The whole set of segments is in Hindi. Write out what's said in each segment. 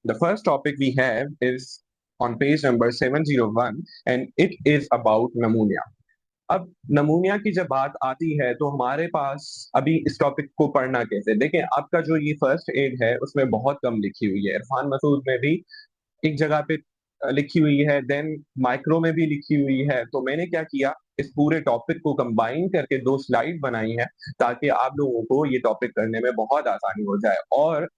The first topic we have is on page number 701 and it is about pneumonia. अब नमूनिया की जब बात आती है तो हमारे पास अभी इस टॉपिक को पढ़ना कैसे देखें। आपका जो ये फर्स्ट एड है उसमें बहुत कम लिखी हुई है, इरफान मसूद में भी एक जगह पे लिखी हुई है, देन माइक्रो में भी लिखी हुई है। तो मैंने क्या किया, इस पूरे टॉपिक को कंबाइन करके दो स्लाइड बनाई है ताकि आप लोगों को ये टॉपिक करने में बहुत आसानी हो जाए। और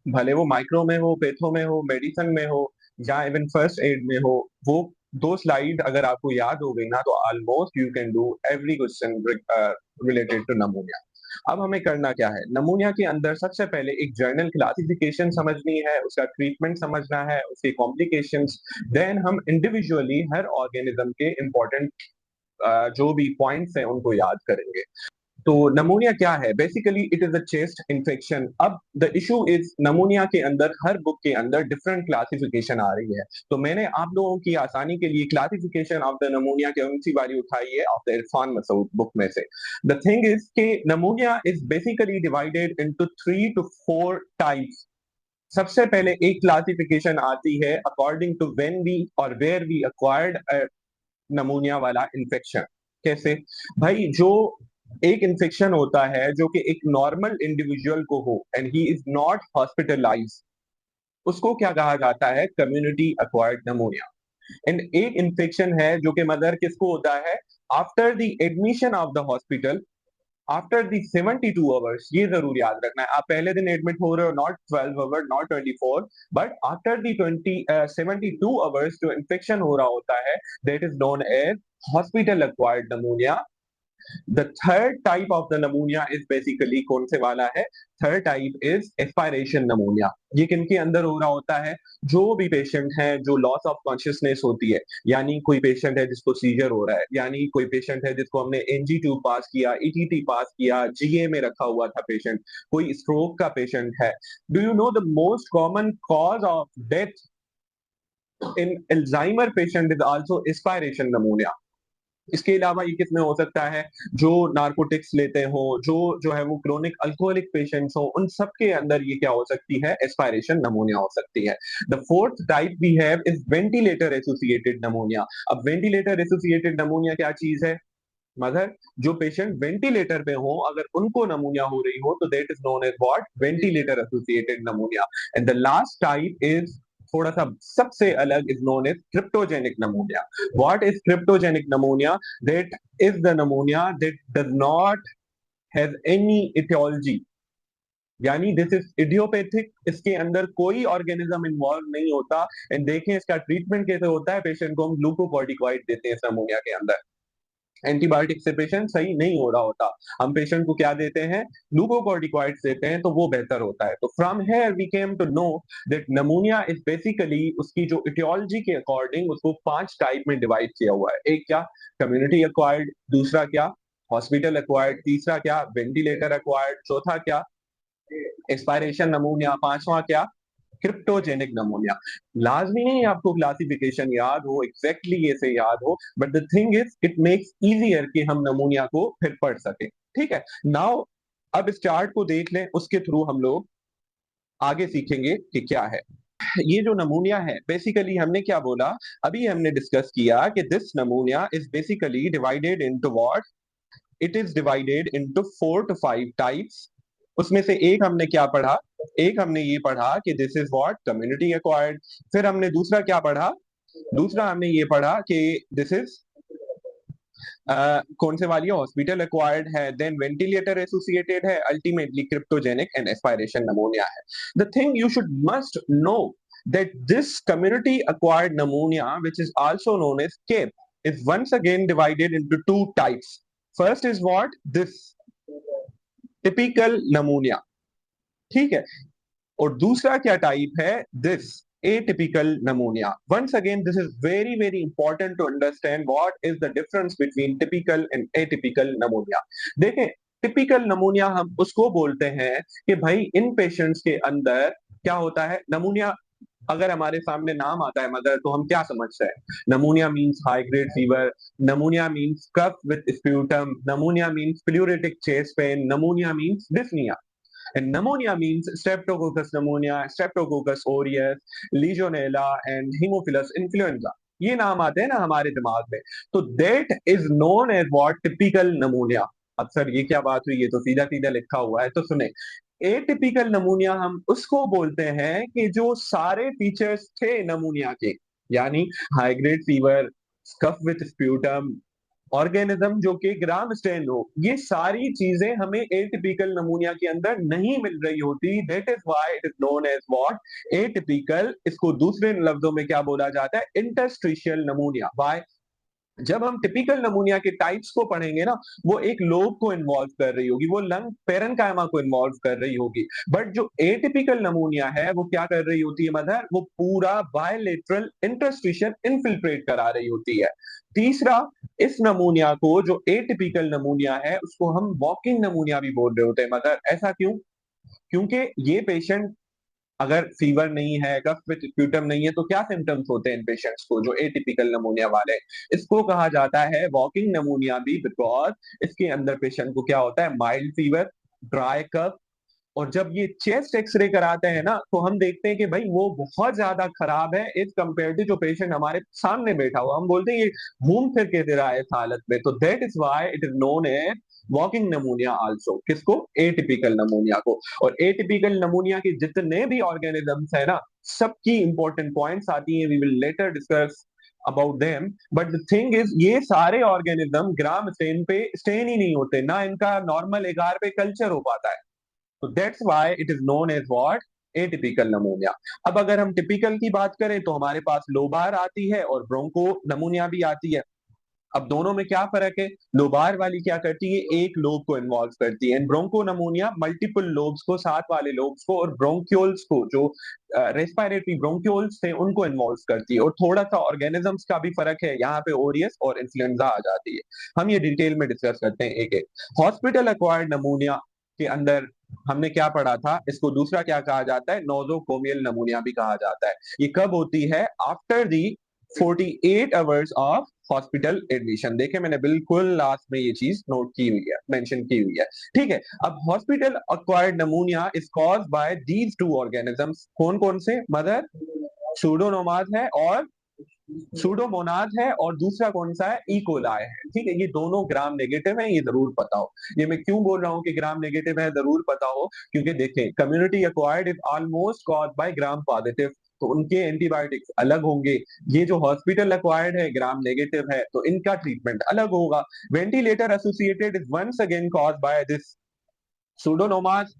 भले वो माइक्रो में हो, पेथो में हो, मेडिसिन में हो या इवन फर्स्ट एड में हो, वो दो स्लाइड अगर आपको याद हो गई ना तो almost you can do every question related to pneumonia. अब हमें करना क्या है, नमूनिया के अंदर सबसे पहले एक जर्नल क्लासिफिकेशन समझनी है, उसका ट्रीटमेंट समझना है, उसके कॉम्प्लिकेशंस। देन हम इंडिविजुअली हर ऑर्गेनिज्म के इंपॉर्टेंट जो भी पॉइंट्स हैं उनको याद करेंगे। तो नमूनिया क्या है, basically it is a chest infection. अब द इशू इज नमूनिया के अंदर हर बुक के अंदर डिफरेंट क्लासिफिकेशन आ रही है, तो मैंने आप लोगों की आसानी के लिए क्लासिफिकेशन ऑफ द नमूनिया के उनसी वाली उठाई है of the Irfan Masood book में से। द थिंग इज के pneumonia is basically divided into 3 to 4 types. सबसे पहले एक क्लासिफिकेशन आती है अकॉर्डिंग टू व्हेन वी और वेयर वी अक्वायर्ड नमूनिया वाला इन्फेक्शन। कैसे भाई, जो एक इन्फेक्शन होता है जो कि एक नॉर्मल इंडिविजुअल को हो and he is not hospitalise, उसको क्या कहा जाता है, कम्युनिटी अक्वायर्ड नमोनिया। एंड एक इन्फेक्शन है जो कि मदर किसको होता है, after the admission of the hospital, after the 72 hours. ये जरूर याद रखना है, आप पहले दिन एडमिट हो रहे हो, not 12 hour, not 24, but after the 72 hours जो इन्फेक्शन हो रहा होता है, that is known as hospital acquired pneumonia. The third type of the pneumonia is basically कौन से वाला है, third type is aspiration pneumonia. ये किनके अंदर हो रहा होता है, जो भी पेशेंट है जो लॉस ऑफ कॉन्शियसनेस होती है, यानी कोई पेशेंट है जिसको सीजर हो रहा है, यानी कोई पेशेंट है जिसको हमने एनजी ट्यूब पास किया, ईटीटी पास किया, जीए में रखा हुआ था पेशेंट, कोई स्ट्रोक का पेशेंट है। Do you know the most common cause of death in Alzheimer patient is also aspiration pneumonia. इसके अलावा ये किसमें हो सकता है, जो नार्कोटिक्स लेते हो, जो है वो क्रोनिक अल्कोहलिक पेशेंट्स हो, उन सब के अंदर ये क्या हो सकती है, एस्पायरेशन नमोनिया हो सकती है। The fourth type we have is ventilator associated pneumonia. अब वेंटिलेटर एसोसिएटेड नमोनिया क्या चीज है, मगर जो पेशेंट वेंटिलेटर पे हो अगर उनको नमूनिया हो रही हो तो that is known as what, ventilator associated pneumonia. And the last type is थोड़ा सा सबसे अलग, is known as cryptogenic pneumonia. What is cryptogenic pneumonia, that is the pneumonia that does not have any etiology, यानी दिस इज इडियोपैथिक, इसके अंदर कोई ऑर्गेनिज्म इन्वॉल्व नहीं होता। एंड देखें इसका ट्रीटमेंट कैसे होता है, पेशेंट को हम ग्लूकोकॉर्टिकॉइड देते हैं इस नमूनिया के अंदर। एंटीबायोटिक से पेशेंट सही नहीं हो रहा होता, हम पेशेंट को क्या देते हैं, ग्लूकोकॉर्टिकॉइड्स देते हैं, तो वो बेहतर होता है। तो from here we came to know that pneumonia is basically, उसकी जो इटियोलॉजी के अकॉर्डिंग उसको 5 टाइप में डिवाइड किया हुआ है। एक क्या, कम्युनिटी एक्वायर्ड, दूसरा क्या, हॉस्पिटल एक्वायर्ड, तीसरा क्या, वेंटिलेटर एक्वायर्ड, चौथा क्या, एक्सपायरेशन नमूनिया, पांचवा क्या, क्रिप्टोजेनिक नमोनिया। लाजमी नहीं आपको क्लासिफिकेशन याद हो, एग्जैक्टली ये से याद हो, but the thing is it makes easier कि हम नमूनिया को फिर पढ़ सके। ठीक है, नाउ अब इस चार्ट को देख लें, उसके थ्रू हम लोग आगे सीखेंगे कि क्या है ये जो नमूनिया है। बेसिकली हमने क्या बोला, अभी हमने डिस्कस किया कि this नमूनिया is basically divided into what, it is divided into 4 to 5 types. उसमें से एक हमने क्या पढ़ा, एक हमने ये पढ़ा कि this is what, community acquired. फिर हमने दूसरा क्या पढ़ा, दूसरा हमने ये पढ़ा कि दिस इज कौन से वाली हॉस्पिटल एक्वायर्ड है, देन वेंटिलेटर एसोसिएटेड है, ultimately cryptogenic and aspiration pneumonia है। The thing you should must know that this community acquired pneumonia, which is also known as CAPE, is once again divided into 2 types. First is what, this typical pneumonia, ठीक है, और दूसरा क्या टाइप है, this atypical pneumonia. Once again, this is very very important to understand what is the difference between typical and atypical pneumonia. देखें, टिपिकल नमूनिया हम उसको बोलते हैं कि भाई इन पेशेंट्स के अंदर क्या होता है, नमूनिया अगर हमारे सामने नाम आता है मदर तो हम क्या समझते हैं, pneumonia means high grade fever, pneumonia means cough with sputum, pneumonia means pleuritic chest pain, pneumonia means dyspnoea. And pneumonia means Streptococcus pneumonia, Streptococcus aureus, Legionella and Haemophilus influenza. ये नाम आते हैं ना हमारे दिमाग में, तो that is known as what typical pneumonia. अब सर ये क्या बात हुई, ये तो सीधा सीधा लिखा हुआ है, तो सुने, एटिपिकल नमूनिया हम उसको बोलते हैं कि जो सारे फीचर्स थे नमूनिया के, यानी high grade fever, cough with sputum, organism जो कि ग्राम स्टेन हो, ये सारी चीजें हमें एटिपिकल नमूनिया के अंदर नहीं मिल रही होती। That is why it is known as what atypical. इसको दूसरे लफ्जों में क्या बोला जाता है, इंटरस्टिशियल नमूनिया। व्हाई, जब हम टिपिकल नमूनिया के टाइप्स को पढ़ेंगे ना, वो एक लोब को इन्वॉल्व कर रही होगी, वो लंग पेरेन्काइमा को इन्वॉल्व कर रही होगी। बट जो एटिपिकल नमूनिया है वो क्या कर रही होती है मदर, वो पूरा बायलेटरल इंटरस्टिशियल इनफिल्ट्रेट करा रही होती है। तीसरा, इस नमूनिया को, जो एटिपिकल नमूनिया है, उसको हम वॉकिंग नमूनिया भी बोल रहे होते हैं मदर। ऐसा क्यों? क्योंकि ये पेशेंट अगर फीवर नहीं है, कफ विद स्प्यूटम नहीं है, तो क्या सिम्टम्स होते हैं इन पेशेंट्स को जो एटिपिकल नमूनिया वाले? इसको कहा जाता है वॉकिंग नमूनिया भी, बिकॉज इसके अंदर पेशेंट को क्या होता है, माइल्ड फीवर, ड्राई कफ। और जब ये चेस्ट एक्सरे कराते हैं ना, तो हम देखते हैं कि भाई वो बहुत ज्यादा खराब है एज कम्पेयर टू जो पेशेंट हमारे सामने बैठा हुआ। हम बोलते हैं ये घूम फिर के दे रहा है इस हालत में, तो that is why it is known as walking pneumonia also. किसको? एटिपिकल नमूनिया को। और एटिपिकल नमूनिया के जितने भी ऑर्गेनिजम्स है ना, सबकी इंपॉर्टेंट पॉइंट्स आती हैं, we will later discuss about them. But the thing is, ये सारे ऑर्गेनिज्म ग्राम स्टेन पे स्टेन ही नहीं होते ना, इनका नॉर्मल एगार पे कल्चर हो पाता है। तो that's why it is known as what, atypical pneumonia. अब अगर हम टिपिकल की बात करें तो हमारे पास लोबार आती है और ब्रोंको नमूनिया भी आती है। अब दोनों में क्या फर्क है? लोबार वाली क्या करती है, एक लोब को इन्वॉल्व करती है, and bronchopneumonia multiple lobes को, साथ वाले लोब्स को और ब्रोंक्यूल्स को, जो रेस्पिरेटरी ब्रोंक्यूल्स थे उनको इन्वॉल्व करती है। और थोड़ा सा ऑर्गेनिजम्स का भी फर्क है, यहाँ पे ओरियस और इन्फ्लुएंजा आ जाती है। हम ये डिटेल में डिस्कस करते हैं एक एक। हॉस्पिटल एक्वायर्ड नमूनिया के अंदर हमने क्या पढ़ा था, इसको दूसरा क्या कहा जाता है, नोजोकोमियल नमूनिया भी कहा जाता है। ये कब होती है? After the 48 hours of hospital admission. देखे, मैंने बिल्कुल लास्ट में ये चीज नोट की हुई है, मेंशन की हुई है। ठीक है, अब hospital acquired नमूनिया is caused bye these two organisms. कौन कौन से मदर? सूडोनोमाज है और सूडोमोनाज है, और दूसरा कौन सा है, इकोलाई है। ठीक है, ये दोनों ग्राम नेगेटिव है, ये जरूर पता हो। ये मैं क्यों बोल रहा हूँ कि ग्राम नेगेटिव है, जरूर पता हो, क्योंकि देखें, community acquired is almost caused by gram positive, तो उनके एंटीबायोटिक्स अलग होंगे। ये जो हॉस्पिटल एक्वायर्ड है, ग्राम नेगेटिव है, तो इनका ट्रीटमेंट अलग होगा। Ventilator associated is once again caused by this pseudomonas,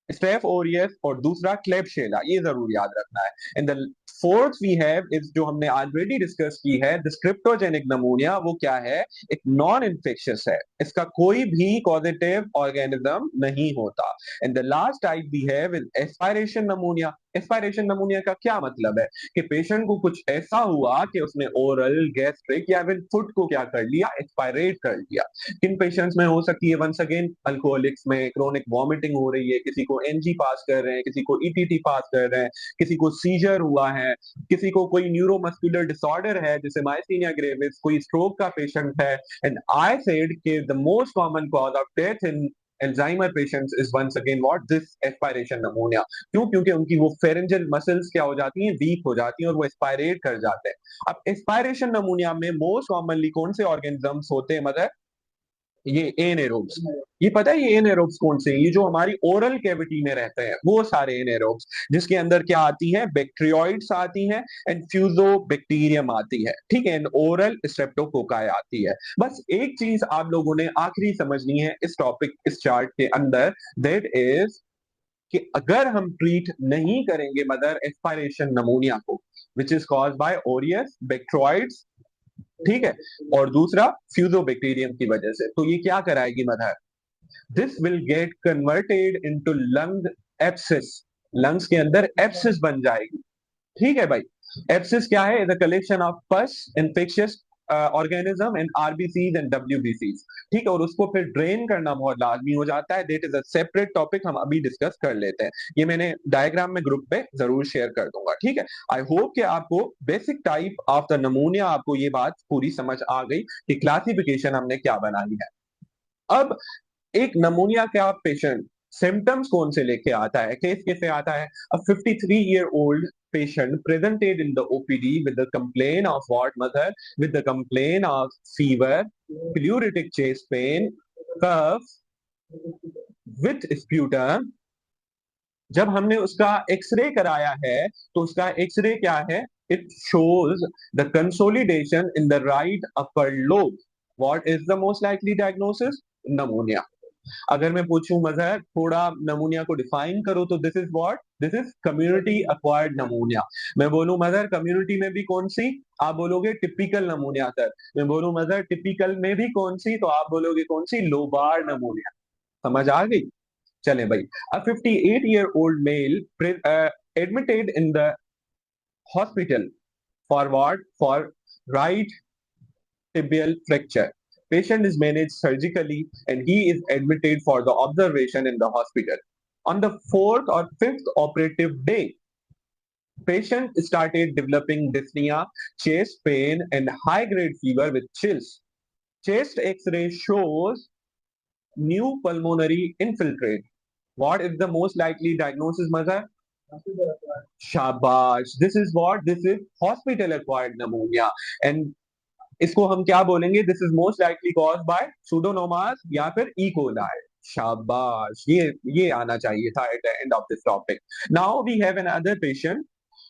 staph aureus, और दूसरा क्लेबशेला, ये जरूर याद रखना है। And the fourth we have is, जो हमने ऑलरेडी डिस्कस की है, द स्क्रिप्टोजेनिक नमूनिया। वो क्या है? एक नॉन इन्फेक्शियस है, इसका कोई भी पॉजिटिव ऑर्गेनिज्म नहीं होता। And the last type we have is aspiration pneumonia. Aspiration pneumonia का क्या मतलब है कि पेशेंट को कुछ ऐसा हुआ कि उसने ओरल, गैस्ट्रिक या फिर फूड को क्या कर लिया, एक्सपायरेट कर लिया। किन पेशेंट्स में हो सकती है? वंस अगेन, अल्कोहलिक्स में क्रोनिक वॉमिटिंग हो रही है, किसी को एनजी पास कर रहे हैं, किसी को ईटीटी पास कर रहे हैं, किसी को सीजर हुआ है, किसी को कोई न्यूरोमस्कुलर डिसऑर्डर है जैसे माइस्थीनिया ग्रेविस, कोई स्ट्रोक का पेशेंट है। एंड आई सेड कि the most common cause of death in Alzheimer patients is once again what, this aspiration pneumonia। क्यों? क्योंकि उनकी वो फेरेंजियल मसल्स क्या हो जाती हैं, वीक हो जाती हैं, और वो एस्पायरेट कर जाते हैं। अब एस्पायरेशन नमूनिया में मोस्ट कॉमनली कौन से ऑर्गेनिजम्स होते हैं मदर? ये एनेरोब्स। ये पता है ये एनेरोब्स कौन से हैं? ये जो हमारी ओरल कैविटी में रहते हैं, वो सारे एनेरोब्स, जिसके अंदर क्या आती है, बैक्टीरियोइड्स आती हैं एंड फ्यूजोबैक्टीरियम आती है। ठीक है, एंड ओरल स्ट्रेप्टोकोकाई आती है। बस एक चीज आप लोगों ने आखिरी समझनी है इस टॉपिक, इस चार्ट के अंदर, दैट इज कि अगर हम ट्रीट नहीं करेंगे मदर एस्पायरेशन नमूनिया को, which is caused by aureus bacteroides, ठीक है, और दूसरा फ्यूजोबैक्टीरियम की वजह से, तो ये क्या कराएगी mother, this will get converted into lung abscess. Lungs के अंदर एब्सिस बन जाएगी। ठीक है भाई, एब्सिस क्या है? The collection of pus, infectious organism and RBCs and डब्ल्यूबीसीज। ठीक है, और उसको फिर ड्रेन करना बहुत लाजमी हो जाता है। That is a separate topic, हम अभी डिस्कस कर लेते हैं। ये मैंने डायग्राम में ग्रुप पे जरूर शेयर कर दूंगा। ठीक है, आई होप कि आपको बेसिक टाइप ऑफ द नमूनिया, आपको ये बात पूरी समझ आ गई कि क्लासिफिकेशन हमने क्या बनाई है। अब एक नमूनिया का पेशेंट सिम्टम्स कौन से लेके आता है, केस कैसे आता है? अ 53-year-old patient presented in the OPD with the complaint of what, mother? With the complaint of fever, pleuritic chest pain, cough with sputum. जब हमने उसका एक्सरे कराया है तो उसका एक्सरे क्या है? It shows the consolidation in the right upper lobe. What is the most likely diagnosis? Pneumonia. अगर मैं पूछूं मजहर थोड़ा नमूनिया को डिफाइन करो तो this is what? This is community acquired नमूनिया. मैं बोलूं मजहर कम्युनिटी में भी कौन सी? आप बोलोगे टिपिकल नमूनिया सर. मैं बोलूं मजहर टिपिकल में भी कौन सी? तो आप बोलोगे कौन सी? लोबार नमूनिया. समझ आ गई? चले भाई. A 58-year-old male admitted in the hospital for what? For right tibial fracture. Patient is managed surgically and he is admitted for the observation in the hospital. On the fourth or fifth operative day, patient started developing dyspnea, chest pain, and high-grade fever with chills. Chest X-ray shows new pulmonary infiltrate. What is the most likely diagnosis, Mazhar? शाबाश. This is what? This is hospital acquired pneumonia. And इसको हम क्या बोलेंगे? This is most likely cause by pseudomonas या फिर इकोलाई. शाबाश. ये आना चाहिए था at the end of this topic. Now we have another patient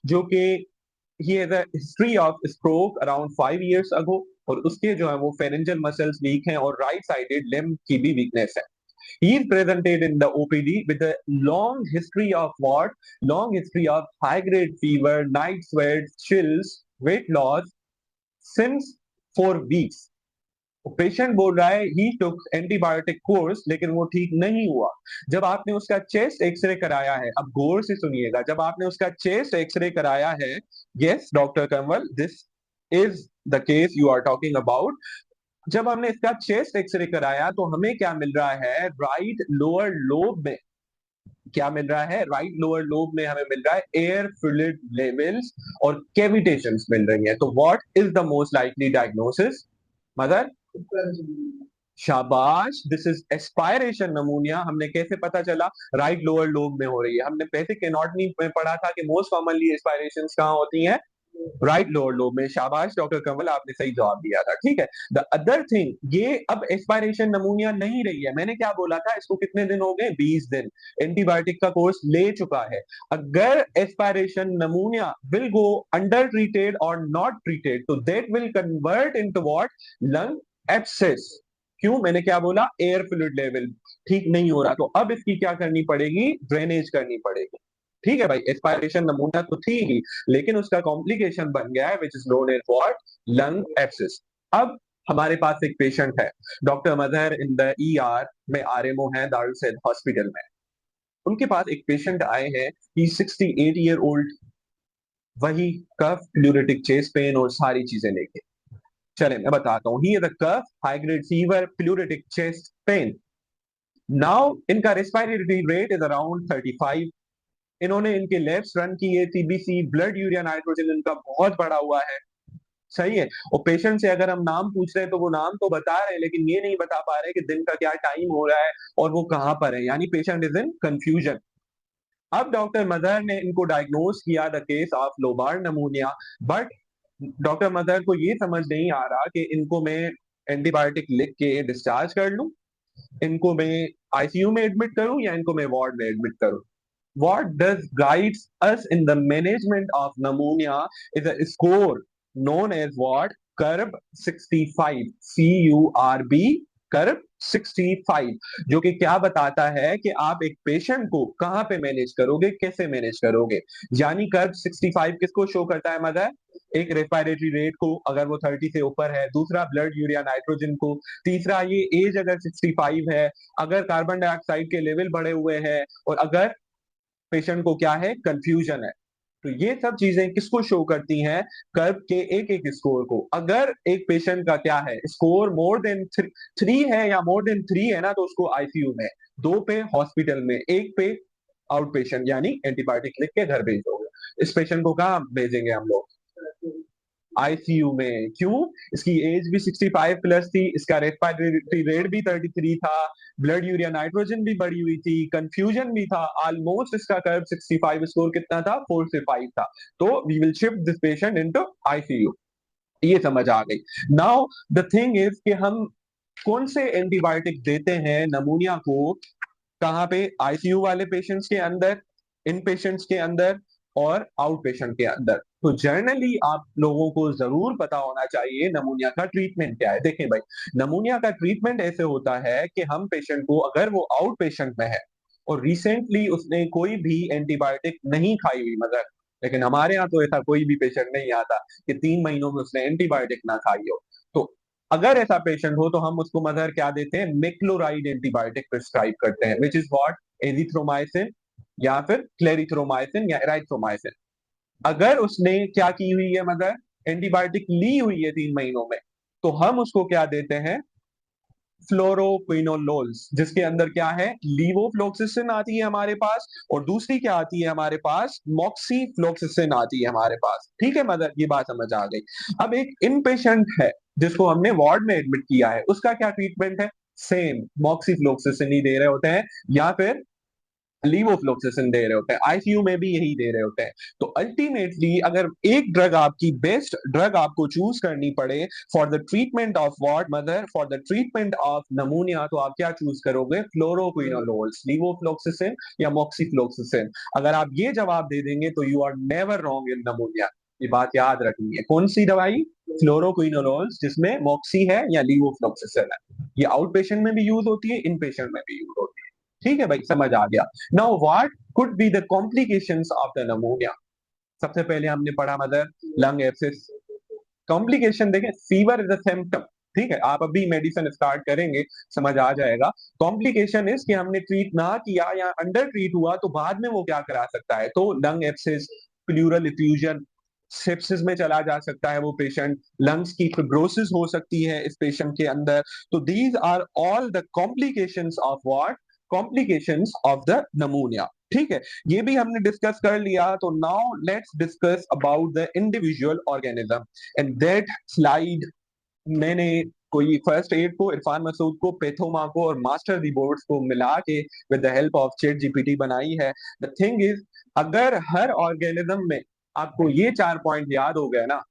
जो कि he has a history of stroke around 5 years ago. और उसके जो है वो फेरेंजियल मसल्स वीक हैं और राइट साइडेड लिम्ब की भी वीकनेस है. He is presented in the OPD with a long history of what? Long history of high-grade fever, night sweats, chills, weight loss since 4 weeks. Patient बोल रहा है ही टुक एंटीबायोटिक कोर्स लेकिन वो ठीक नहीं हुआ. जब आपने उसका चेस्ट एक्सरे कराया है, अब गौर से सुनिएगा, जब आपने उसका चेस्ट एक्सरे कराया है, yes doctor Kanwal, this is the case you are talking about. जब हमने इसका चेस्ट एक्सरे कराया तो हमें क्या मिल रहा है? राइट लोअर लोब में क्या मिल रहा है? राइट लोअर लोब में हमें मिल रहा है एयर फ्लूइड लेवल्स और कैविटेशंस मिल रही है. तो what is the most likely diagnosis Mazhar? शाबाश. This is aspiration pneumonia. हमने कैसे पता चला? राइट लोअर लोब में हो रही है. हमने बेसिक एनाटॉमी में पढ़ा था कि मोस्ट कॉमनली एस्पायरेशंस कहां होती हैं? राइट लोअर लोब में. शाबाश डॉक्टर कमल, आपने सही जवाब दिया था. ठीक है. द अदर थिंग, ये अब एस्पायरेशन नमूनिया नहीं रही है. मैंने क्या बोला था? इसको कितने दिन हो गए? 20 दिन. एंटीबायोटिक का कोर्स ले चुका है. अगर aspiration नमूनिया will go under treated और नॉट ट्रीटेड तो that will convert into what? Lung abscess. क्यों? मैंने क्या बोला? एयर फ्लूइड लेवल ठीक नहीं हो रहा. तो अब इसकी क्या करनी पड़ेगी? ड्रेनेज करनी पड़ेगी. ठीक है भाई. एस्पायरेशन नमूना तो थी ही लेकिन उसका कॉम्प्लिकेशन बन गया है which is known as what? Lung abscess. अब हमारे पास एक पेशेंट है doctor Mazhar in the ER में. आरएमओ है दारुल सैद हॉस्पिटल में. उनके पास एक पेशेंट आए हैं. ही 68-year-old. वही कफ, प्लूरेटिक चेस्ट पेन और सारी चीजें लेके. चले मैं बताता हूँ. He is a cough, high grade fever, pleuritic chest pain. Now इनका रेस्पिरेटरी रेट इज अराउंड 35. इन्होंने इनके लेब्स रन किए. सीबीसी ब्लड यूरिया नाइट्रोजन इनका बहुत बढ़ा हुआ है. सही है. और पेशेंट से अगर हम नाम पूछ रहे हैं तो वो नाम तो बता रहे हैं लेकिन ये नहीं बता पा रहे कि दिन का क्या टाइम हो रहा है और वो कहां पर है. यानी पेशेंट इज इन कंफ्यूजन. अब डॉक्टर मदर ने इनको डायग्नोज किया the case of lobar pneumonia. But doctor mother को ये समझ नहीं आ रहा कि इनको मैं एंटीबायोटिक लिख के डिस्चार्ज कर लूं, इनको मैं आईसीयू में एडमिट करूं या इनको मैं वार्ड में एडमिट करूं. What does guides us in the management of pneumonia is a score known as what? Curve 65. CURB curve 65. जो कि क्या बताता है कि आप एक पेशेंट को कहां पे मैनेज करोगे, कैसे मैनेज करोगे. यानी कर्व 65 किसको शो करता है मदर? एक रेस्पिरेटरी रेट को अगर वो 30 से ऊपर है, दूसरा ब्लड यूरिया नाइट्रोजन को, तीसरा ये एज अगर 65 है, अगर कार्बन डाइऑक्साइड के लेवल बढ़े हुए हैं और अगर पेशेंट को क्या है? कंफ्यूजन है. तो ये सब चीजें किसको शो करती हैं? कर्व के एक एक स्कोर को. अगर एक पेशेंट का क्या है? स्कोर मोर देन 3 है या मोर देन 3 है ना तो उसको आईसीयू में, 2 पे हॉस्पिटल में, 1 पे आउट पेशेंट यानी एंटीबायोटिक लिख के घर भेज दोगे. इस पेशेंट को कहाँ भेजेंगे हम लोग? आईसीयू में। क्यों? इसकी एज भी 65 प्लस थी, इसका रेस्पिरेटरी रेट भी 33 था, ब्लड यूरिया नाइट्रोजन भी बढ़ी हुई थी, कंफ्यूजन भी था, ऑलमोस्ट इसका कर्व 65 स्कोर कितना था, 4 से 5 था। तो we will shift this patient into ICU. ये समझ आ गई। नाउ द थिंग इज कि हम कौन से एंटीबायोटिक देते हैं नमूनिया को, कहाँ पे? आईसीयू वाले पेशेंट्स के अंदर, इन पेशेंट्स के अंदर और आउट पेशेंट के अंदर। तो जनरली आप लोगों को जरूर पता होना चाहिए नमूनिया का ट्रीटमेंट क्या है। देखें भाई, नमूनिया का ट्रीटमेंट ऐसे होता है कि हम पेशेंट को, अगर वो आउट पेशेंट में है और रिसेंटली उसने कोई भी एंटीबायोटिक नहीं खाई हुई मगर, लेकिन हमारे यहाँ तो ऐसा कोई भी पेशेंट नहीं आता कि 3 महीनों में उसने एंटीबायोटिक ना खाई हो, तो अगर ऐसा पेशेंट हो तो हम उसको मदर क्या देते हैं? मेक्लोराइड एंटीबायोटिक प्रिस्क्राइब करते हैं, विच इज व्हाट? एजिथ्रोमाइसिन या फिर क्लेरिथ्रोमाइसिन या एराइथ्रोमाइसिन। अगर उसने क्या की हुई है मदर? एंटीबायोटिक ली हुई है 3 महीनों में, तो हम उसको क्या देते हैं? फ्लोरोक्विनोलोल्स, जिसके अंदर क्या है? लीवोफ्लोक्सिसिन आती है हमारे पास, और दूसरी क्या आती है हमारे पास? मॉक्सीफ्लोक्सिसिन आती है हमारे पास। ठीक है मदर, ये बात समझ आ गई। अब एक इन पेशेंट है जिसको हमने वार्ड में एडमिट किया है, उसका क्या ट्रीटमेंट है? सेम मॉक्सीफ्लोक्सिसिन ही दे रहे होते हैं, या फिर लीवोफ्लोक्सिसिन दे रहे होते हैं, आईसीयू में भी यही दे रहे होते हैं। तो अल्टीमेटली अगर एक ड्रग, आपकी बेस्ट ड्रग आपको चूज करनी पड़े for the treatment of what mother? For the treatment of नमूनिया, तो आप क्या चूज करोगे? फ्लोरोक्विनोलोल्स, लीवोफ्लोक्सिसिन या मॉक्सीफ्लोक्सिसिन। अगर आप ये जवाब दे देंगे तो you are never wrong in pneumonia. ये बात याद रखनी है। कौन सी दवाई? फ्लोरोक्विनोलोल्स, जिसमें मॉक्सी है या लीवोफ्लोक्सिसिन है। ये आउट पेशेंट में भी यूज होती है, इन पेशेंट में भी यूज होती है। ठीक है भाई, समझ आ गया। Now what could be the complications of the pneumonia? सबसे पहले हमने पढ़ा मदर, लंग एब्सिस। कॉम्प्लिकेशन देखें, फीवर इज अ सिम्टम। ठीक है, आप अभी मेडिसिन स्टार्ट करेंगे, समझ आ जाएगा। कॉम्प्लिकेशन इज कि हमने ट्रीट ना किया या अंडर ट्रीट हुआ तो बाद में वो क्या करा सकता है? तो lung abscess, pleural effusion, sepsis में चला जा सकता है वो पेशेंट, लंग्स की फिब्रोसिस हो सकती है इस पेशेंट के अंदर। तो these are all the complications of what? Complications of the pneumonia. ठीक है, ये भी हमने डिस्कस कर लिया। तो now let's discuss about the individual organism and that slide मैंने कोई फर्स्ट एड को, इरफान मसूद को, पेथोमा को और मास्टर रिबोर्ड्स को मिला के with the help of chat GPT बनाई है। द थिंग इज, अगर हर ऑर्गेनिज्म में आपको ये 4 पॉइंट याद हो गए ना,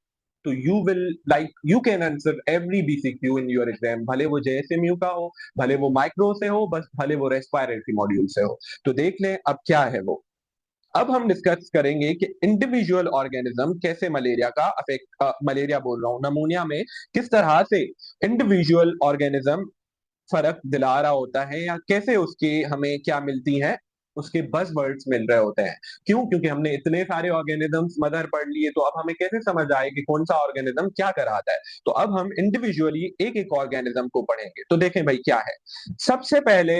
तो you will like you can answer every MCQ in your exam, भले वो जेएसएमयू का हो, भले वो माइक्रो से हो, बस भले वो रेस्पिरेटरी मॉड्यूल से हो। तो देख लें अब क्या है वो। अब हम डिस्कस करेंगे कि इंडिविजुअल ऑर्गेनिज्म कैसे मलेरिया का अफेक्ट, मलेरिया बोल रहा हूं, नमूनिया में किस तरह से इंडिविजुअल ऑर्गेनिज्म फर्क दिला रहा होता है, या कैसे उसके हमें क्या मिलती हैं, उसके बस वर्ड्स मिल रहे होते हैं। क्यों? क्योंकि हमने इतने सारे ऑर्गेनिजम्स मदर पढ़ लिए, तो अब हमें कैसे समझ आए कि कौन सा ऑर्गेनिज्म क्या कराता है। तो अब हम इंडिविजुअली एक एक ऑर्गेनिज्म को पढ़ेंगे। तो देखें भाई क्या है। सबसे पहले,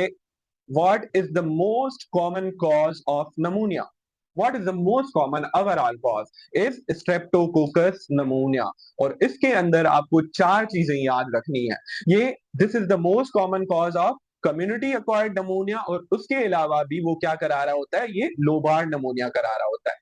what is the most common cause of नमूनिया? What is the most common overall cause is streptococcus pneumonia। और इसके अंदर आपको 4 चीजें याद रखनी है। ये this is the most common cause of community acquired pneumonia, और उसके अलावा भी वो क्या करा रहा होता है? ये लोबार नमोनिया करा रहा होता है।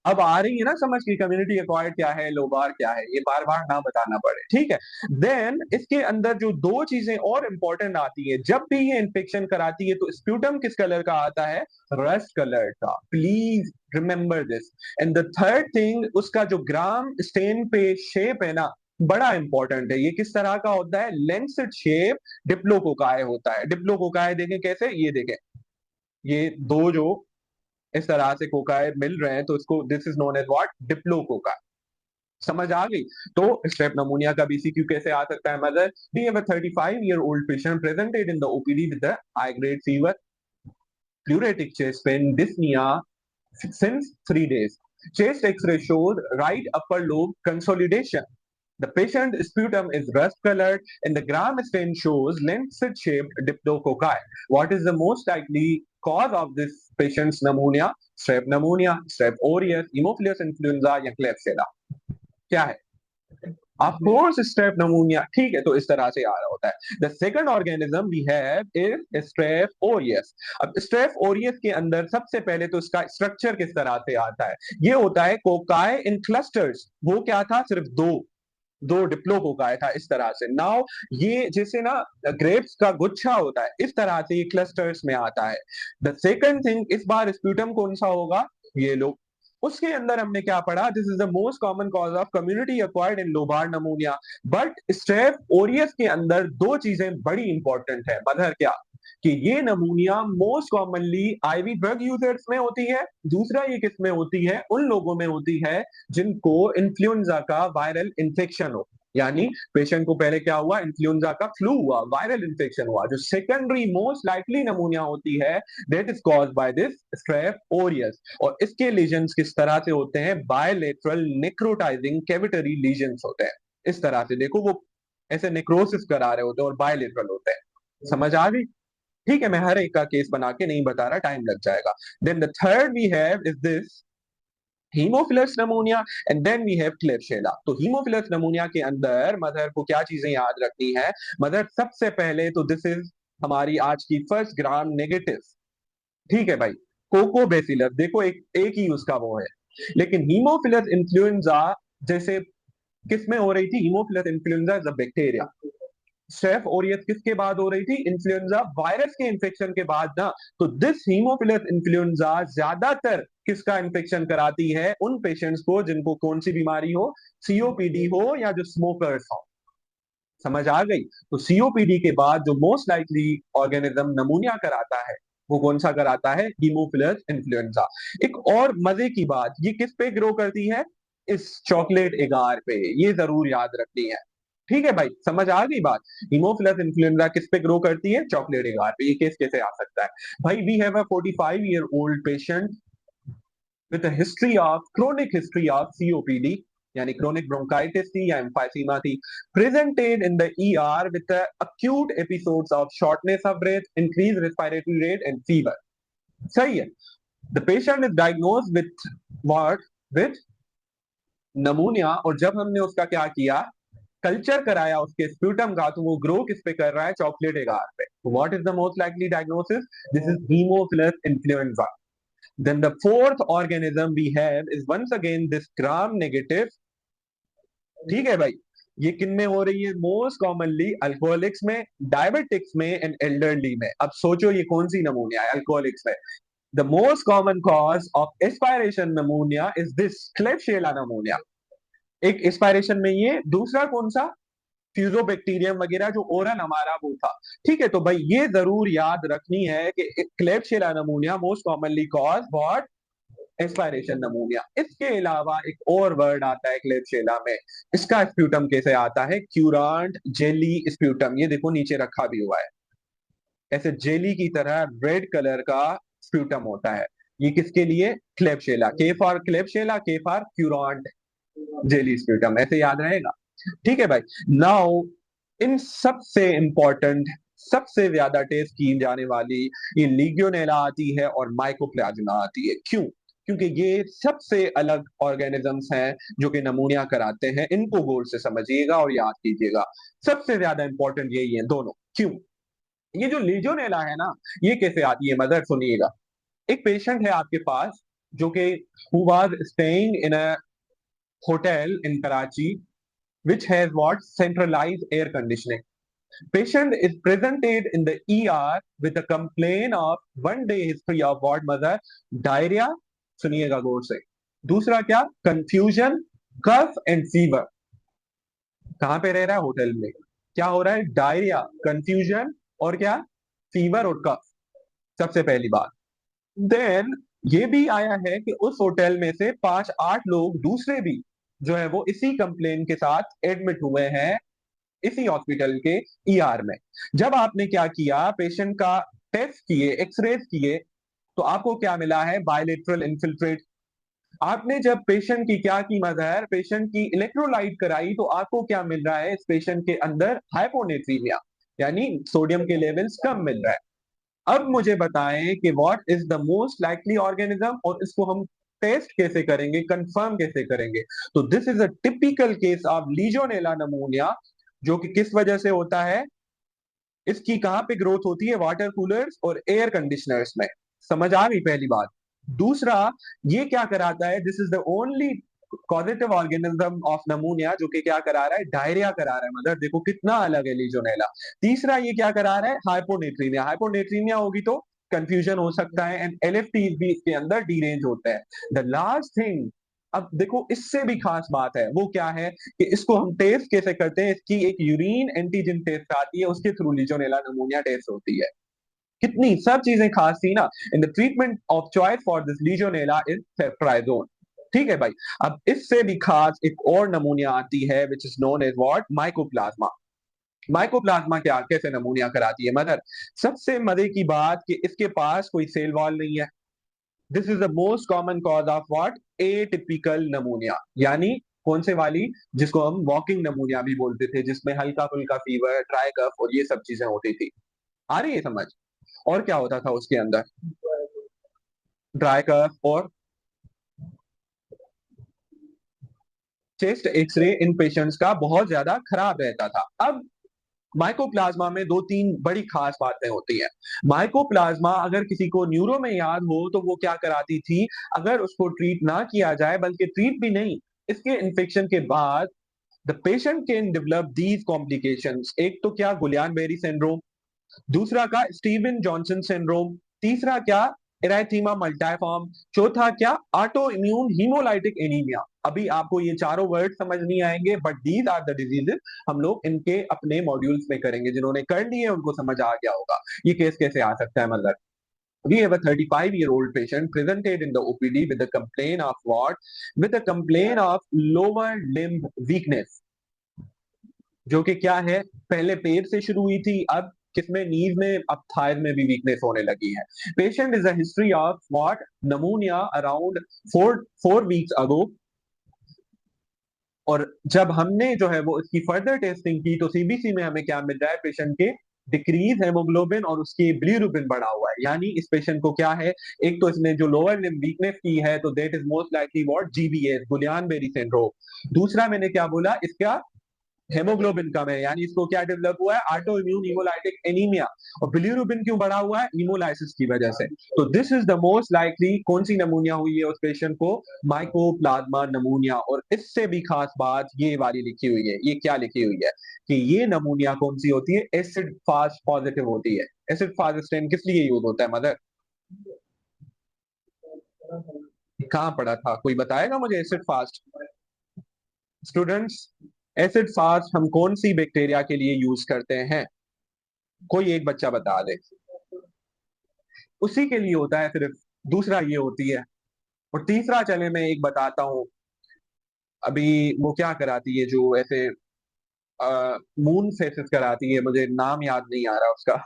अब आ रही है ना समझ की कम्युनिटी एक्वायर्ड क्या है, लोबार क्या है, ये बार बार ना बताना पड़े। ठीक है, देन इसके अंदर जो 2 चीजें और इंपॉर्टेंट आती है जब भी ये इन्फेक्शन कराती है, तो स्प्यूटम किस कलर का आता है? रस्ट कलर का। Please remember this. And the third thing, उसका जो ग्राम स्टेन पे शेप है ना, बड़ा इंपॉर्टेंट है। ये किस तरह का होता है? लेंस्ड शेप डिप्लोकोकाय होता है। डिप्लोकोकाय देखें कैसे, ये देखें, ये दो जो इस तरह से कोकाए मिल रहे हैं, तो इसको this is known as what? Diplococci. समझ आ गई? तो स्ट्रेप नमूनिया का बीसीक्यू कैसे आ सकता है mother? We have a 35-year-old patient presented in the OPD with the high grade fever, pleuritic chest pain, dyspnea since 3 days. Chest X-ray shows right upper lobe consolidation. The patient's sputum is rust colored and the gram stain shows lens-shaped diplococci. What is the most likely cause of this patient's pneumonia? Strep pneumonia, Strep aureus, Haemophilus influenza या Klebsiella? क्या है? ऑफ कोर्स स्ट्रेप नमूनिया, ठीक है, तो इस तरह से आ रहा होता है। The second organism we have is strep aureus. अब स्ट्रेप ओरियस के अंदर सबसे पहले तो इसका स्ट्रक्चर किस तरह से आता है, ये होता है कोकाई इन क्लस्टर्स। वो क्या था, सिर्फ दो दो डिप्लोकोकाई था, इस तरह से। नाउ ये जैसे ना ग्रेप्स का गुच्छा होता है, इस तरह से ये क्लस्टर्स में आता है। द सेकंड थिंग, इस बार स्प्यूटम कौन सा होगा, ये लो। उसके अंदर हमने क्या पढ़ा, this is the most common cause of community acquired in lobar pneumonia. But strep aureus के अंदर दो चीजें बड़ी इंपॉर्टेंट है मदर, क्या कि ये नमूनिया most commonly IV drug users में होती है। दूसरा ये किस में होती है, उन लोगों में होती है जिनको इन्फ्लुएंजा का वायरल इन्फेक्शन हो। यानी पेशेंट को पहले क्या हुआ, इन्फ्लुएंजा का फ्लू हुआ, वायरल इन्फेक्शन हुआ। जो सेकेंडरी मोस्ट लाइकली नमूनिया होती है, that is caused by this strep aureus. और इसके लीजन्स किस तरह से होते हैं, बायलेटरल नेक्रोटाइजिंग कैविटरी लीजन्स होते हैं। इस तरह से देखो, वो ऐसे नेक्रोसिस करा रहे होते हैं और बायलेटरल होते हैं। समझ आ गई? ठीक है, मैं हर एक का केस बना के नहीं बता रहा, टाइम लग जाएगा। Then the third we have is this haemophilus pneumonia and then we have klebsiella. तो हीमोफिलस नमूनिया के अंदर मदर को क्या चीजें याद रखनी है, मदर सबसे पहले तो दिस इज हमारी आज की फर्स्ट ग्राम नेगेटिव। ठीक है भाई, कोकोबैसिलस देखो, एक एक ही उसका वो है। लेकिन हीमोफिलस इन्फ्लुएंजा जैसे किसमें हो रही थी, haemophilus influenza is a bacteria. Strep aureus किसके बाद हो रही थी, इन्फ्लुएंजा वायरस के इन्फेक्शन के बाद ना। तो दिस हीमोफिलस इन्फ्लुएंजा ज्यादातर किसका इन्फेक्शन कराती है, उन पेशेंट्स को जिनको कौन सी बीमारी हो, सीओपीडी हो या जो स्मोकर्स हो। समझ आ गई? तो सीओपीडी के बाद जो मोस्ट लाइकली ऑर्गेनिज्म नमूनिया कराता है, वो कौन सा कराता है, हीमोफिलस इन्फ्लुएंजा। एक और मजे की बात, ये किस पे ग्रो करती है, इस चॉकलेट एगार पे, ये जरूर याद रखनी है। ठीक है भाई, समझ आ गई बात। हीमोफिलस इन्फ्लुएंजा किस पे ग्रो करती है, चॉकलेट एगार पे। ये केस कैसे आ सकता है भाई, we have a 45 year old patient with a history of chronic history of COPD, यानी chronic bronchitis थी या emphysema थी, presented in the ER with the acute episodes of shortness of breath, increased respiratory rate and fever. सही है। The patient is diagnosed with what, with pneumonia, और जब हमने उसका क्या किया, कल्चर कराया उसके स्प्यूटम का, तो वो ग्रो किस पे कर रहा है, चॉकलेट एगार पे। What is the most likely diagnosis, this is Haemophilus influenza. Then the fourth organism we have is once again this gram negative। ठीक है भाई, ये किन में हो रही है, मोस्ट कॉमनली अल्कोहलिक्स में, डायबिटिक्स में एंड एल्डरली में। अब सोचो ये कौन सी नमूनिया है, अल्कोहलिक्स में। The most common cause of aspiration pneumonia is this klebsiella pneumonia. एक एस्पायरेशन में ये, दूसरा कौन सा, फ्यूजोबैक्टीरियम वगैरह जो ओरल हमारा वो था। ठीक है, तो भाई ये जरूर याद रखनी है कि klebsiella pneumonia most commonly cause what, aspiration pneumonia. इसके अलावा एक और वर्ड आता है क्लेब्सियला में, इसका स्प्यूटम कैसे आता है, क्यूरांट जेली स्प्यूटम। ये देखो नीचे रखा भी हुआ है, ऐसे जेली की तरह रेड कलर का स्प्यूटम होता है। ये किसके लिए, क्लेब्सियला, के फॉर क्लेब्सियला, के फॉर क्यूरांट जेली स्प्यूटम, ऐसे याद रहेगा। ठीक है भाई। नाउ इन सबसे इंपॉर्टेंट, सबसे ज्यादा टेस्ट की जाने वाली ये लीगियोनेला आती है और माइकोप्लाज्मा आती है। क्यों, क्योंकि ये सबसे अलग ऑर्गेनिजम्स हैं जो कि नमूनिया कराते हैं। इनको गौर से समझिएगा और याद कीजिएगा, सबसे ज्यादा इंपॉर्टेंट यही है दोनों। क्यों, ये जो लीजियोनेला है ना, ये कैसे आती है मदर, सुनिएगा। एक पेशेंट है आपके पास जो कि who was staying in a hotel in Karachi which has what, centralized air conditioning. Patient is presented in the ER with a complaint of 1 day history of what mother, diarrhea, सुनिएगा गौर से, दूसरा क्या, confusion, cough and fever। कहां पे रह रहा है, होटल में। क्या हो रहा है, डायरिया, कंफ्यूजन और क्या, फीवर और कफ। सबसे पहली बात। देन ये भी आया है कि उस होटल में से 5-8 लोग दूसरे भी जो है वो इसी कंप्लेन के साथ एडमिट हुए हैं इसी हॉस्पिटल के ईआर में। जब आपने क्या किया, पेशेंट का टेस्ट किए, एक्सरे किए, तो आपको क्या मिला है, बायलेटरल इन्फिल्ट्रेट। आपने जब पेशेंट की क्या की मदर, पेशेंट की इलेक्ट्रोलाइट कराई, तो आपको क्या मिल रहा है, इस पेशेंट के अंदर हाइपोनेट्रीमिया, यानी सोडियम के लेवल्स कम मिल रहा है। अब मुझे बताएं कि what is the most likely organism, और इसको हम टेस्ट कैसे करेंगे, कंफर्म कैसे करेंगे? तो this is a typical case of legionella pneumonia, जो कि किस वजह से होता है? इसकी कहां पे ग्रोथ होती है? वाटर कूलर्स और एयर कंडीशनर्स में। समझ आ गई पहली बात। दूसरा, ये क्या कराता है? This is the only causative organism of नमूनिया जो कि क्या करा रहा है? डायरिया करा रहा है। मतलब देखो कितना अलग है लीजोनेला। तीसरा, ये क्या करा रहा है? हाइपोनेट्रीमिया। हाइपोनेट्रीमिया होगी तो कंफ्यूजन हो सकता है, एंड एलएफटी भी इसके अंदर डीरेंज होता है। द लास्ट थिंग, अब देखो इससे भी खास बात है, वो क्या है कि इसको हम टेस्ट कैसे करते हैं? इसकी एक यूरिन एंटीजन टेस्ट आती है, उसके थ्रू लीजोनेला नमूनिया टेस्ट होती है। कितनी सब चीजें खास थी ना। In the treatment of choice for this legionella is ceftriaxone. ठीक है भाई। अब इससे भी खास एक और नमूनिया आती है which is known as what? Mycoplasma. Mycoplasma क्या कैसे नमूनिया कराती है मदर? सबसे मजे की बात कि इसके पास कोई सेल वॉल नहीं है। This is the most common cause of what? Atypical नमूनिया। यानी कौन से वाली? जिसको हम वॉकिंग नमूनिया भी बोलते थे, जिसमें हल्का फुल्का फीवर, ड्राई कफ और ये सब चीजें होती थी। आ रही है समझ? और क्या होता था उसके अंदर? ड्राई कफ और चेस्ट एक्सरे इन पेशेंट्स का बहुत ज्यादा खराब रहता था। अब माइकोप्लाज्मा में दो तीन बड़ी खास बातें होती हैं। माइकोप्लाज्मा अगर किसी को न्यूरो में याद हो तो वो क्या कराती थी? अगर उसको ट्रीट ना किया जाए, बल्कि ट्रीट भी नहीं, इसके इन्फेक्शन के बाद the patient can develop these complications. एक तो क्या? Guillain Barre syndrome. दूसरा का? Steven Johnson syndrome. तीसरा क्या? Erythema multiforme. चौथा क्या? Autoimmune haemolytic anaemia. अभी आपको ये चारों वर्ड समझ नहीं आएंगे, but these are the diseases. हम लोग इनके अपने मॉड्यूल्स में करेंगे, जिन्होंने कर लिए उनको समझ आ गया होगा ये केस कैसे आ सकता है। मतलब we have a 35-year-old patient presented in the OPD with a complaint of what? With a complaint of lower limb weakness, जो कि क्या है? पहले पेट से शुरू हुई थी, अब किसमें? नीज में, अब थाइज में भी वीकनेस होने लगी है। Patient is a history of what? नमूनिया around 4 weeks ago. और जब हमने जो है वो इसकी फर्दर टेस्टिंग की तो सीबीसी में हमें क्या मिल रहा है? पेशेंट के डिक्रीज हेमोग्लोबिन और उसकी बिलीरुबिन बढ़ा हुआ है। यानी इस पेशेंट को क्या है? एक तो इसने जो लोअर लिम्ब वीकनेस की है, तो that is most likely what? GBS, Guillain Barre syndrome. दूसरा मैंने क्या बोला? इसका हेमोग्लोबिन कम है, यानी इसको क्या डेवलप हुआ है? Auto immune haemolytic anaemia. और बिलीरुबिन क्यों बढ़ा हुआ है? हीमोलाइसिस की वजह से। तो this is the most likely कौन सी नमूनिया हुई है उस पेशेंट को? माइकोप्लाज्मा नमूनिया। और इससे भी खास बात ये वाली लिखी हुई है। ये क्या लिखी हुई है कि ये नमूनिया कौन सी होती है? एसिड फास्ट पॉजिटिव होती है। एसिड फास्ट स्टेन किस लिए यूज होता है मदर? कहाँ पढ़ा था? कोई बताएगा मुझे? Acid fast students, acid fast हम कौन सी बैक्टीरिया के लिए यूज करते हैं? कोई एक बच्चा बता दे। उसी के लिए होता है सिर्फ। दूसरा ये होती है। और तीसरा चले मैं एक बताता हूँ। अभी वो क्या कराती है जो ऐसे मून फेसिस कराती है, मुझे नाम याद नहीं आ रहा उसका।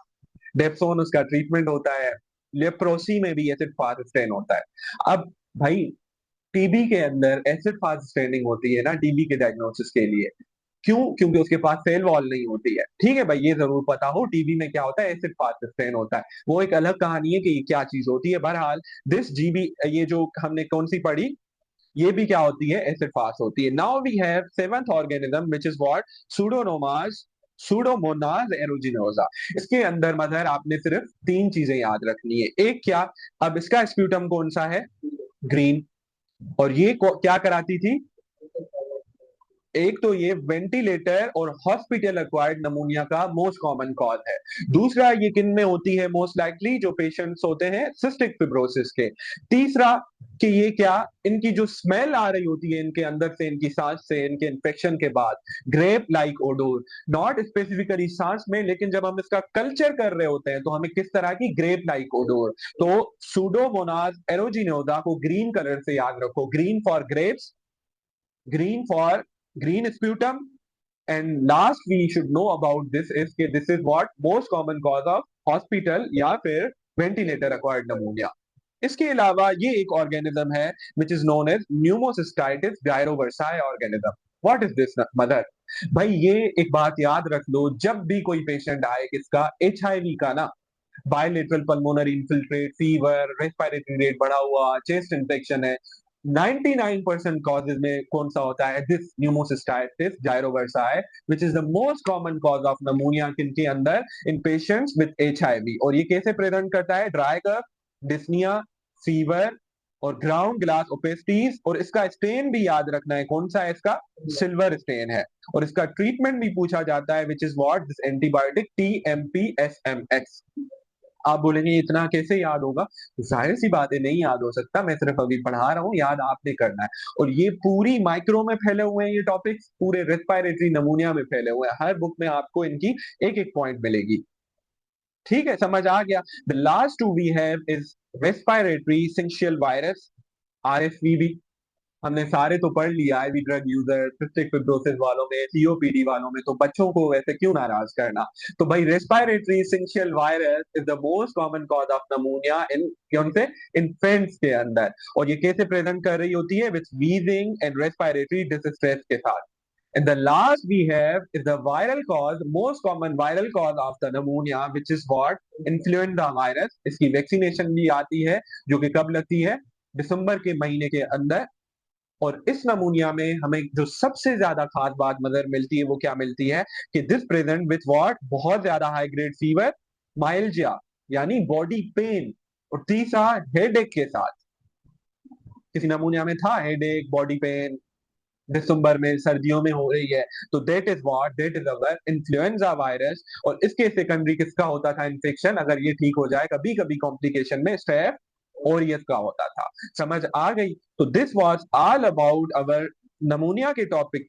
डेप्सोन उसका ट्रीटमेंट होता है। लेप्रोसी में भी एसिड फास्ट स्टेन होता है। अब भाई, टीबी के अंदर एसिड फास्ट स्टेनिंग होती है ना टीबी के डायग्नोसिस के लिए। क्यों? क्योंकि उसके पास सेल वॉल नहीं होती है। ठीक है भाई, ये जरूर पता हो टीबी में क्या होता है? एसिड फास्ट स्टेन होता है। वो एक अलग कहानी है कि ये क्या चीज होती है। बहरहाल दिस जीबी, ये जो हमने कौन सी पढ़ी, ये भी क्या होती है? एसिड फास्ट होती है। Now we have seventh organism which is what? Pseudomonas pseudomonas aeruginosa. इसके अंदर मदर आपने सिर्फ तीन चीजें याद रखनी है। एक क्या? अब इसका स्प्यूटम कौन सा है? ग्रीन। और ये क्या कराती थी? एक तो ये वेंटिलेटर और हॉस्पिटल एक्वायर्ड नमूनिया का मोस्ट कॉमन कॉज है। दूसरा, ये किन में होती है मोस्ट लाइकली? जो पेशेंट्स होते हैं सिस्टिक फिब्रोसिस के। तीसरा, कि ये क्या? इनकी जो स्मेल आ रही होती है इनके अंदर से, इनकी सांस से, इनके इन्फेक्शन के बाद, grape like odour. Not specifically सांस में, लेकिन जब हम इसका कल्चर कर रहे होते हैं तो हमें किस तरह की? Grape like odour. तो सूडोमोनाज एरोजिनोसा को ग्रीन कलर से याद रखो। Green for grapes, green for green sputum, and last we should know about this is कि this is what most common cause of hospital या फिर ventilator acquired pneumonia। इसके अलावा ये एक ऑर्गेनिज्म है which is known as pneumocystis gyroversae organism। what is this mother? भाई ये एक बात याद रख लो, जब भी कोई पेशेंट आए किसका? HIV का ना, bilateral pulmonary infiltrate, fever, respiratory rate बढ़ा हुआ, चेस्ट इन्फेक्शन है, 99% कॉजेज में कौन सा होता है? This pneumocystis jirovecii, which is the most common cause of pneumonia किनके अंदर? In patients with HIV। और ये कैसे प्रेजेंट करता है? ड्राई कफ, डिस्निया, फीवर और ग्राउंड ग्लास ओपेसिटीज। और इसका स्टेन भी याद रखना है, कौन सा है इसका? सिल्वर स्टेन है। और इसका ट्रीटमेंट भी पूछा जाता है, which is what? This antibiotic TMP-SMX। आप बोलेंगे इतना कैसे याद होगा? जाहिर सी बात है, नहीं याद हो सकता, मैं सिर्फ अभी पढ़ा रहा हूँ, याद आपने करना है। और ये पूरी माइक्रो में फैले हुए हैं, ये टॉपिक्स पूरे रेस्पिरेटरी नमूनिया में फैले हुए हैं। हर बुक में आपको इनकी एक एक पॉइंट मिलेगी। ठीक है, समझ आ गया? The last two we have is respiratory syncytial virus, RSVB। हमने सारे तो पढ़ लिया, IV drug user, cystic fibrosis वालों में, COPD वालों में, तो बच्चों को वैसे क्यों नाराज करना। तो भाई respiratory syncytial virus is the most common cause of pneumonia in कौन से? इन्फेंट्स के अंदर। और ये कैसे प्रेजेंट कर रही होती है? With wheezing and respiratory distress के साथ। And the last we have is the viral cause, most common viral cause of the pneumonia, which is what? Influenza virus। इसकी वैक्सीनेशन भी आती है, जो कि कब लगती है? दिसंबर के महीने के अंदर। और इस नमूनिया में हमें जो सबसे ज्यादा खास बात मदर मिलती है, वो क्या मिलती है? कि दिस प्रेजेंट विथ व्हाट? बहुत ज्यादा हाई ग्रेड फीवर, माइल्जिया यानी बॉडी पेन, और तीसरा हेडेक के साथ। किसी नमूनिया में था हेडेक, बॉडी पेन, दिसंबर में सर्दियों में हो रही है, तो that is what? That is our influenza virus. और इसके सेकेंडरी किसका होता था इन्फेक्शन? अगर ये ठीक हो जाए कभी कभी कॉम्प्लिकेशन में, स्टेफ ओरियस का होता था। समझ आ गई? तो this was all about our pneumonia के टॉपिक।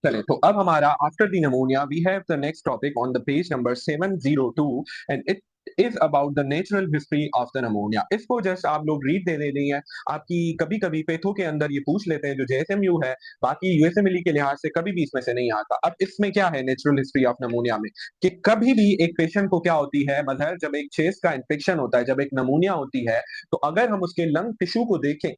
चले, तो अब हमारा after the pneumonia we have the next topic on the page number 702, and it is about the natural history of the pneumonia. इसको जस्ट आप लोग रीड दे देनी है। आपकी कभी कभी पेथो के अंदर ये पूछ लेते हैं, जो JSMU है, बाकी USMLE के लिहाज से कभी भी इसमें से नहीं आता। अब इसमें क्या है नेचुरल हिस्ट्री ऑफ नमोनिया में? कि कभी भी एक पेशेंट को क्या होती है मदर, जब एक चेस्ट का इन्फेक्शन होता है, जब एक नमोनिया होती है, तो अगर हम उसके लंग टिश्यू को देखें,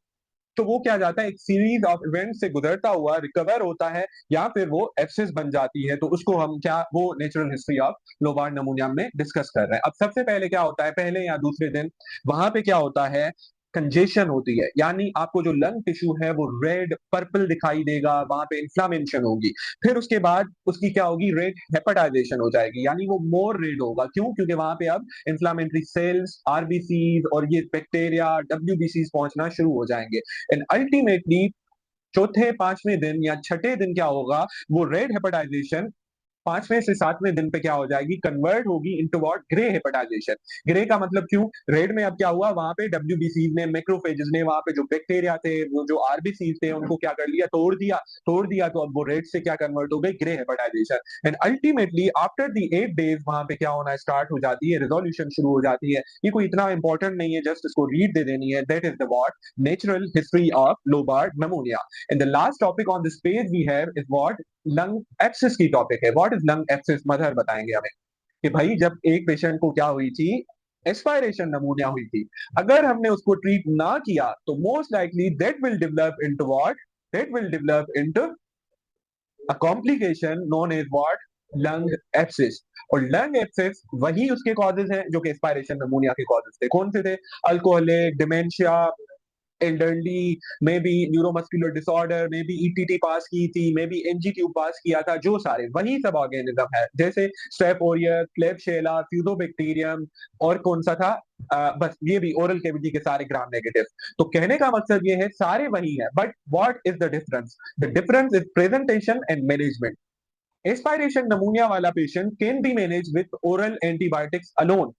तो वो क्या जाता है, एक सीरीज ऑफ इवेंट से गुजरता हुआ रिकवर होता है, या फिर वो एब्सेस बन जाती है। तो उसको हम क्या, वो नेचुरल हिस्ट्री ऑफ लोबार्ड नमूनिया में डिस्कस कर रहे हैं। अब सबसे पहले क्या होता है, पहले या दूसरे दिन वहां पे क्या होता है? कंजेशन होती है, यानी आपको जो लंग टिश्यू है वो रेड पर्पल दिखाई देगा, वहां पे इन्फ्लामेशन होगी। फिर उसके बाद उसकी क्या होगी? रेड हेपेटाइजेशन हो जाएगी, यानी वो मोर रेड होगा। क्यों? क्योंकि वहां पे अब इन्फ्लामेटरी सेल्स, RBCs और ये बैक्टीरिया, WBCs पहुंचना शुरू हो जाएंगे। एंड अल्टीमेटली चौथे पांचवें दिन या छठे दिन क्या होगा? वो रेड हेपेटाइजेशन 5वें से 7वें दिन पे क्या हो जाएगी? कन्वर्ट होगी into what? Grey hepatization. Grey का मतलब क्यों? रेड में अब क्या हुआ? वहां पे WBC ने, मैक्रोफेजेस ने, वहां पे जो बैक्टीरिया थे, वो जो RBC थे, उनको क्या कर लिया? तोड़ दिया। तो अब वो रेड से क्या कन्वर्ट हो गई? Grey hepatization. And ultimately after the 8 days वहां पे क्या होना स्टार्ट हो जाती है? रिजोल्यूशन शुरू हो जाती है। ये कोई इतना इंपॉर्टेंट नहीं है, जस्ट इसको रीड दे देनी है। That is the what? Natural history of lobar pneumonia. And the last topic on this page we have is what? Lung abscess की टॉपिक है। What is lung abscess? Mazhar बताएंगे हमें कि भाई जब एक पेशेंट को क्या हुई थी? एस्पायरेशन नमूनिया हुई थी। अगर हमने उसको ट्रीट ना किया, तो most likely that will develop into what? That will develop into a complication known as what? Lung abscess. और लंग एब्सिस वही उसके कॉजेज हैं जो कि एस्पायरेशन नमूनिया के कॉजेज थे। कौन से थे? Alcoholic, dementia, elderly, may be neuromuscular disorder, may be ETT पास की थी, मे बी NG ट्यूब पास किया था, जो सारे वही सब ऑर्गेनिज्म है, जैसे स्टेप ओरियस, क्लेबशेला, फ्यूजोबैक्टीरियम, और कौन सा था? बस ये भी ओरल कैविटी के सारे ग्राम नेगेटिव। तो कहने का मकसद ये है, सारे वही है, but what is the difference? The difference is presentation and management. Aspiration pneumonia वाला patient can be manage with oral antibiotics alone,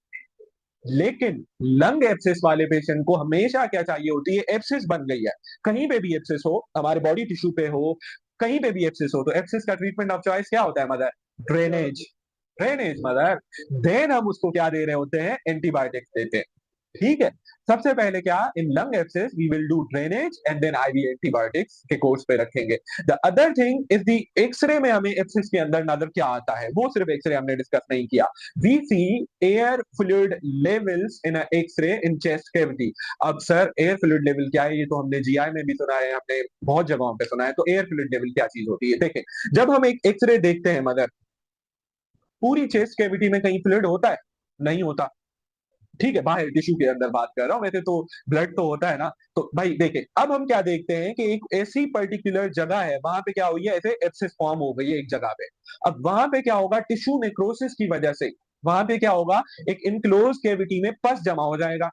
लेकिन लंग एब्सेस वाले पेशेंट को हमेशा क्या चाहिए होती है? एब्सेस बन गई है, कहीं पे भी एब्सेस हो, हमारे बॉडी टिश्यू पे हो, कहीं पे भी एब्सेस हो, तो एब्सेस का ट्रीटमेंट ऑफ चॉइस क्या होता है mother? Drainage. Drainage mother. Then हम उसको क्या दे रहे होते हैं? एंटीबायोटिक्स देते हैं। ठीक है। सबसे पहले क्या? In lung abscess we will do drainage and then IV antibiotics के कोर्स पे रखेंगे। The other thing is the X ray में हमें एब्सेस के अंदर नजर क्या आता है, वो सिर्फ एक्सरे हमने डिस्कस नहीं किया। We see air fluid levels in x-ray in chest cavity. अब सर एयर फ्लूइड लेवल क्या है? ये तो हमने GI में भी सुना है, हमने बहुत जगहों पे सुना है। तो एयर फ्लूइड लेवल क्या चीज होती है? देखें, जब हम एक एक्सरे देखते हैं मदर, पूरी चेस्ट कैविटी में कहीं फ्लूइड होता है? नहीं होता। ठीक है, बाहर टिश्यू के अंदर बात कर रहा हूँ, वैसे तो ब्लड तो होता है ना। तो भाई देखिए, अब हम क्या देखते हैं कि एक ऐसी पर्टिकुलर जगह है, वहां पे क्या हुई है, ऐसे एब्सेस फॉर्म हो गई है एक जगह पे। अब वहां पे क्या होगा, टिश्यू नेक्रोसिस की वजह से वहां पे क्या होगा, एक इनक्लोज कैविटी में पस जमा हो जाएगा।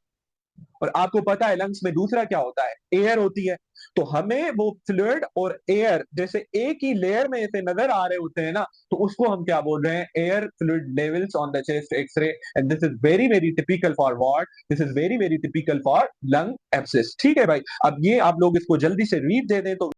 और आपको पता है लंग्स में दूसरा क्या होता है, एयर होती है। तो हमें वो फ्लूइड और एयर जैसे एक ही लेयर में ऐसे नजर आ रहे होते हैं ना, तो उसको हम क्या बोल रहे हैं, air fluid levels on the chest x-ray. And this is very very typical for what, this is very very typical for lung abscess. ठीक है भाई, अब ये आप लोग इसको जल्दी से रीड दे दें तो